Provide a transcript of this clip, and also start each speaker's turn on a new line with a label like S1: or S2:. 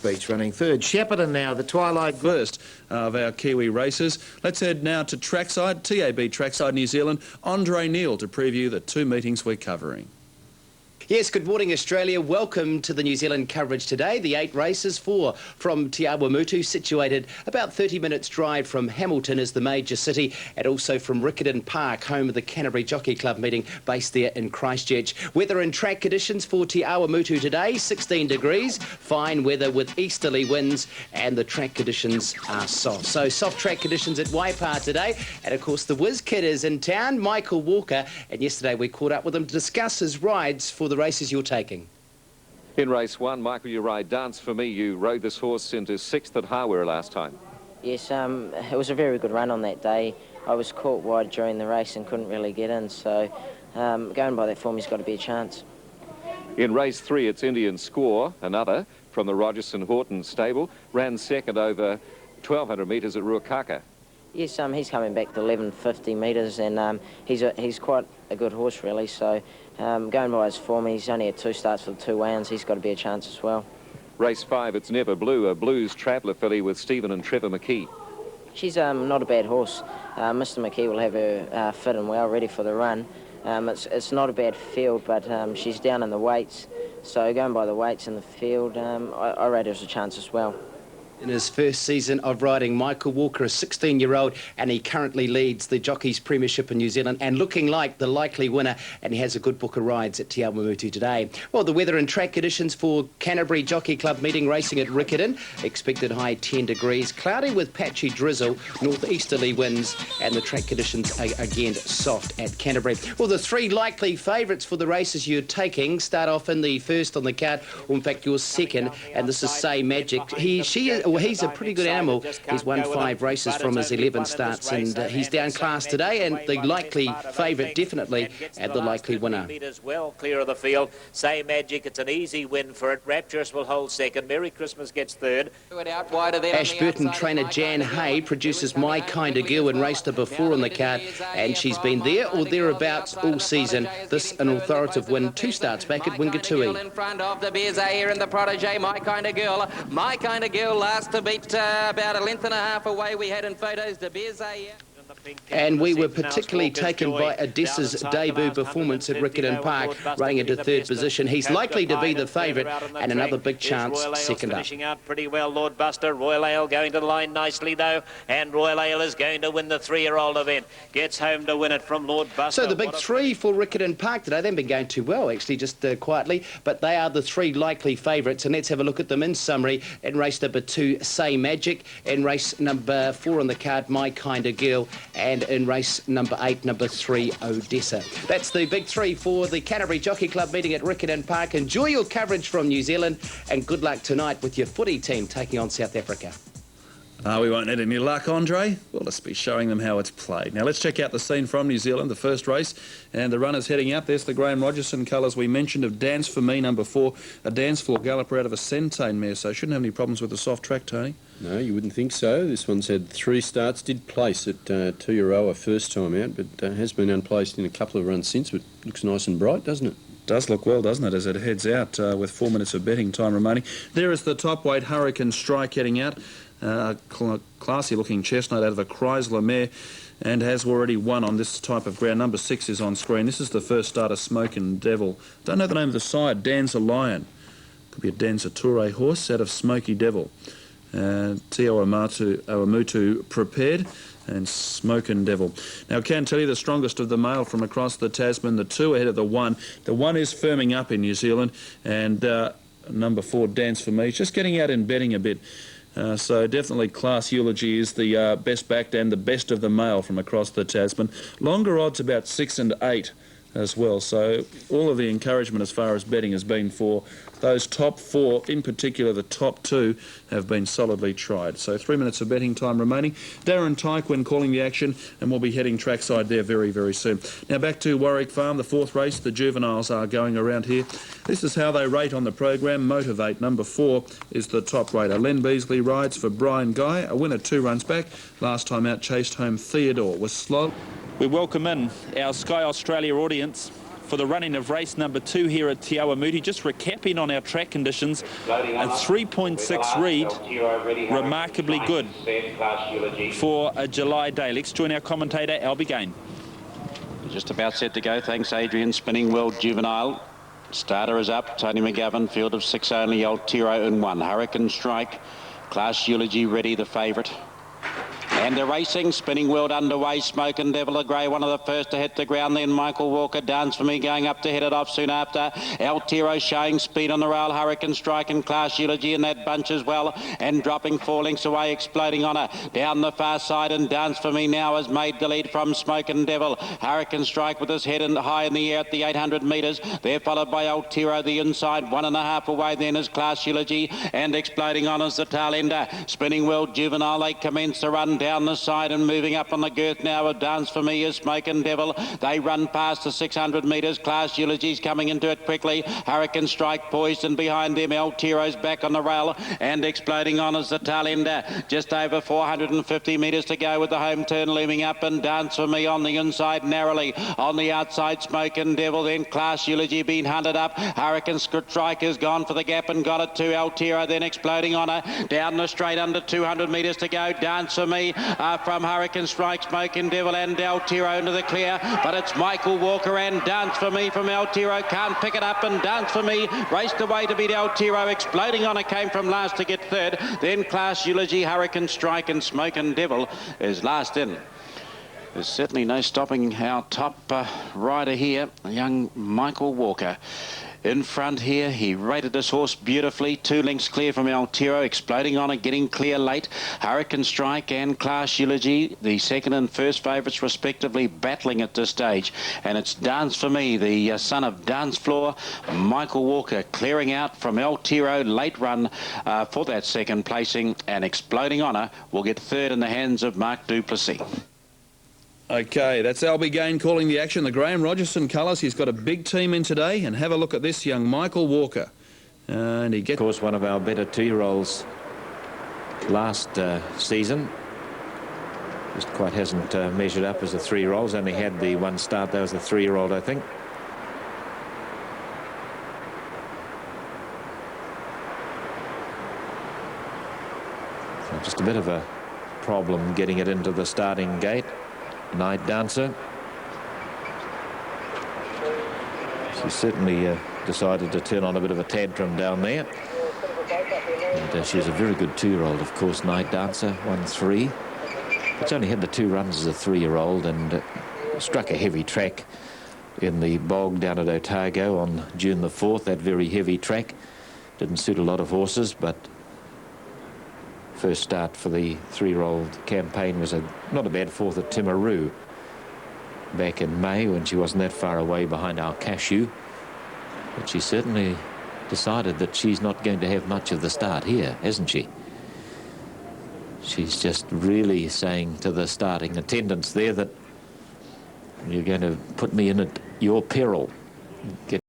S1: Beach running third. Shepparton now, the twilight
S2: first of our Kiwi races. Let's head now to trackside, TAB Trackside New Zealand. Andre Neal to preview the two meetings we're covering.
S3: Yes, good morning Australia. Welcome to the New Zealand coverage today. The 8 races, 4 from Te Awamutu, situated about 30 minutes drive from Hamilton as the major city, and also from Riccarton Park, home of the Canterbury Jockey Club meeting based there in Christchurch. Weather and track conditions for Te Awamutu today, 16 degrees, fine weather with easterly winds, and the track conditions are soft. So soft track conditions at Waipa today, and of course the Whiz Kid is in town, Michael Walker, and yesterday we caught up with him to discuss his rides for the races you're taking.
S4: In race 1, Michael, you ride Dance For Me. You rode this horse into 6th at Hawera last time.
S5: Yes, it was a very good run on that day. I was caught wide during the race and couldn't really get in, so going by that form, he's got to be a chance.
S4: In race 3, it's Indian Score, another from the Rogerson Horton stable, ran second over 1,200 metres at Ruakaka.
S5: Yes, he's coming back to 1150 metres, and he's quite a good horse, really. So going by his form, he's only had 2 starts for the 2 weigh-ins. He's got to be a chance as well.
S4: Race 5, it's Never Blue, a Blues Traveller filly with Stephen and Trevor McKee.
S5: She's not a bad horse. Mr. McKee will have her fit and well, ready for the run. It's not a bad field, but she's down in the weights. So going by the weights in the field, I rate her as a chance as well.
S3: In his first season of riding, Michael Walker, a 16-year-old, and he currently leads the Jockeys Premiership in New Zealand and looking like the likely winner, and he has a good book of rides at Te Awamutu today. Well, the weather and track conditions for Canterbury Jockey Club meeting racing at Riccarton. Expected high 10 degrees, cloudy with patchy drizzle, northeasterly winds, and the track conditions are again soft at Canterbury. Well, the 3 likely favourites for the races you're taking start off in the first on the card, or in fact your second, and this is Say Magic. He's a pretty good animal. He's won 5 races from his 11 starts, and he's down class today, and the likely favourite definitely, and the likely winner.
S6: Well clear of the field. Say Magic, it's an easy win for it. Rapturous will hold second. Merry Christmas gets third.
S3: Ashburton trainer Jan Hay produces My Kind of Girl and raced her before on the card, and she's been there or thereabouts all season. This an authoritative win 2 starts back at Wingatui.
S7: In front of the Beers and the Protege, My Kind of Girl. My Kind of Girl last to beat about a length and a half away. We had in photos the Beers.
S3: And we were particularly taken by Odessa's debut performance at Riccarton Park, running into 3rd position. He's likely to be the favourite, and another big chance second up.
S6: Finishing out pretty well, Lord Buster. Royal Ale going to the line nicely, though, and Royal Ale is going to win the 3-year-old event. Gets home to win it from Lord Buster.
S3: So the big 3 for Riccarton Park today. They haven't been going too well, actually, just quietly, but they are the 3 likely favourites, and let's have a look at them in summary. In race number 2, Say Magic. In race number 4 on the card, My Kind of Girl. And in race number 8, number 3, Odessa. That's the big 3 for the Canterbury Jockey Club meeting at Riccarton Park. Enjoy your coverage from New Zealand, and good luck tonight with your footy team taking on South Africa.
S2: We won't need any luck, Andre. We'll just be showing them how it's played. Now, let's check out the scene from New Zealand, the first race. And the runners heading out. There's the Graham Rogerson colours we mentioned of Dance For Me, number 4. A dance floor galloper out of a Centane mare, so shouldn't have any problems with the soft track, Tony.
S8: No, you wouldn't think so. This one's had 3 starts, did place at Tuaroa first time out, but has been unplaced in a couple of runs since, but looks nice and bright, doesn't it?
S2: Does look well, doesn't it, as it heads out with 4 minutes of betting time remaining. There is the top weight Hurricane Strike heading out. Classy looking chestnut out of a Chrysler mare, and has already won on this type of ground. Number 6 is on screen. This is the first starter, Smokin' Devil. Don't know the name of the side. Danza Lion. Could be a Danza Toure horse out of Smoky Devil. Te Awamutu prepared, and Smokin' Devil. Now, I can tell you the strongest of the male from across the Tasman, the 2 ahead of the 1. The 1 is firming up in New Zealand, and number 4, Dance For Me, just getting out and betting a bit. So definitely Class Eulogy is the best backed and the best of the male from across the Tasman. Longer odds about 6 and 8 as well. So all of the encouragement as far as betting has been for those top 4, in particular the top 2, have been solidly tried. So 3 minutes of betting time remaining. Darren Tyquin calling the action, and we'll be heading trackside there very, very soon. Now back to Warwick Farm, the 4th race. The juveniles are going around here. This is how they rate on the program. Motivate, number 4, is the top rater. Len Beasley rides for Brian Guy, a winner 2 runs back. Last time out chased home Theodore was slow.
S9: We welcome in our Sky Australia audience for the running of race number 2 here at Awamutu. Just recapping on our track conditions, a 3.6 read, remarkably good for a July day. Let's join our commentator, Albie Gain.
S10: Just about set to go. Thanks, Adrian. Spinning World Juvenile. Starter is up. Tony McGovern. Field of 6 only. Altiro in 1. Hurricane Strike. Class Eulogy ready, the favourite. And the racing, Spinning World underway. Smoke and Devil the Grey, one of the first to hit the ground. Then Michael Walker, Dance for Me, going up to head it off soon after. Altiro showing speed on the rail. Hurricane Strike and Class Eulogy in that bunch as well. And dropping 4 lengths away, Exploding Honour. Down the far side, and Dance for Me now has made the lead from Smoke and Devil. Hurricane Strike with his head high in the air at the 800 metres. They're followed by Altiro the inside. 1.5 away then is Class Eulogy. And Exploding Honour's the tail ender. Spinning World Juvenile, they commence the run down the side and moving up on the girth now of Dance for Me is Smoke and Devil. They run past the 600 metres. Class Eulogy's coming into it quickly. Hurricane Strike poised, and behind them Altiro's back on the rail, and Exploding Honour's the tail ender. Just over 450 metres to go with the home turn looming up, and Dance for Me on the inside narrowly. On the outside Smoke and Devil, then Class Eulogy being hunted up. Hurricane Strike has gone for the gap and got it to Altiro, then Exploding Honour. Down the straight under 200 metres to go. Dance for Me from Hurricane Strike, Smoke and Devil and Altiro into the clear, but it's Michael Walker and Dance for Me from Altiro. Can't pick it up, and Dance for Me raced away to beat Altiro. Exploding Honour came from last to get third. Then Class Eulogy, Hurricane Strike and Smoke and Devil is last in. There's certainly no stopping our top rider here, young Michael Walker. In front here, he rated this horse beautifully. 2 lengths clear from Altiro. Exploding Honour getting clear late. Hurricane Strike and Class Eulogy, the second and first favourites respectively, battling at this stage. And it's Dance for Me, the son of Dance Floor. Michael Walker clearing out from Altiro. Late run for that second placing. And Exploding Honour will get third in the hands of Mark Duplessis.
S2: Okay, that's Albie Gain calling the action. The Graham Rogerson colours. He's got a big team in today, and have a look at this young Michael Walker. And he gets,
S4: Of course, one of our better 2-year-olds last season. Just quite hasn't measured up as a 3-year-old. Only had the 1 start. That was a 3-year-old, I think. So just a bit of a problem getting it into the starting gate. Night Dancer. She certainly decided to turn on a bit of a tantrum down there. And she's a very good 2-year-old, of course, Night Dancer, 1-3. It's only had the 2 runs as a 3-year-old, and struck a heavy track in the bog down at Otago on June the 4th, that very heavy track. Didn't suit a lot of horses, but first start for the 3-year-old campaign was not a bad 4th at Timaru back in May, when she wasn't that far away behind our Cashew. But she certainly decided that she's not going to have much of the start here, hasn't she? She's just really saying to the starting attendants there that you're going to put me in at your peril. Get